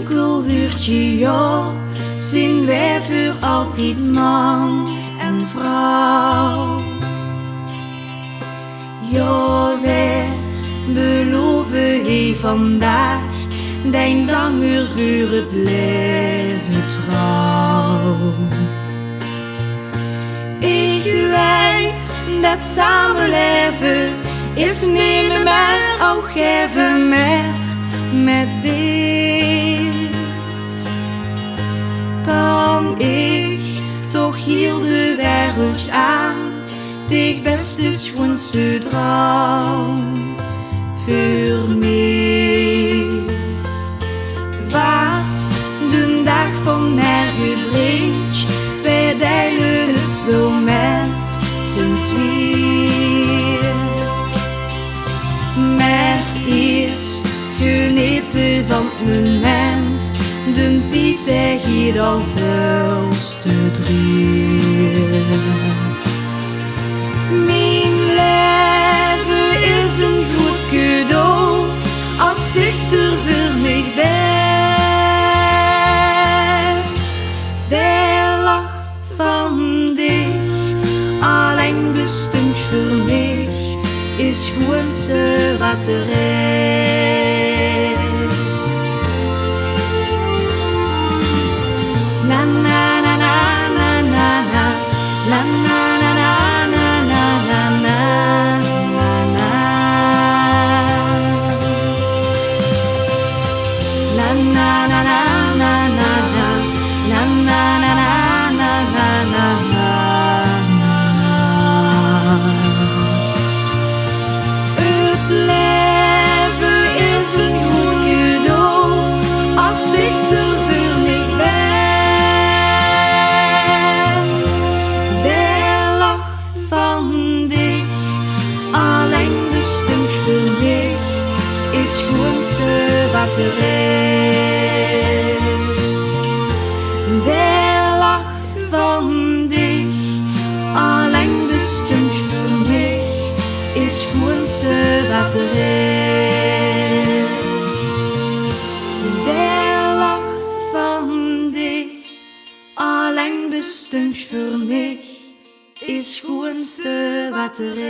enkel uurtje, ja, zijn wij voor altijd man en vrouw. Ja, wij beloven hij vandaag, denk langer voor het leven trouw. Ik weet dat samenleven is niet meer ook geven meer met dit. Kan ik toch heel de wereld aan, dich beste schoonste droom voor mij. Wat de dag van morgen brengt, wij delen het wel met z'n tweeën. Maar eerst genieten van het moment, de tijd hier al veel te drieën. Mijn leven is een groot cadeau, als dichter voor mij best. De lach van dich, alleen bestemd voor mij, is het schoonste wat er is. Na na na na na na na, la na na na na na na na na, la na na na na na na, la na na na na na na na. Het leven is een goed cadeau, als dichter voor mij best. De lach van dich, alleen bestemd voor mij, is het schoonste wat er is. De lach van dich, alleen bestemd voor mij, is het schoonste wat er is. De lach van dich, alleen bestemd voor mij, is het schoonste wat er is.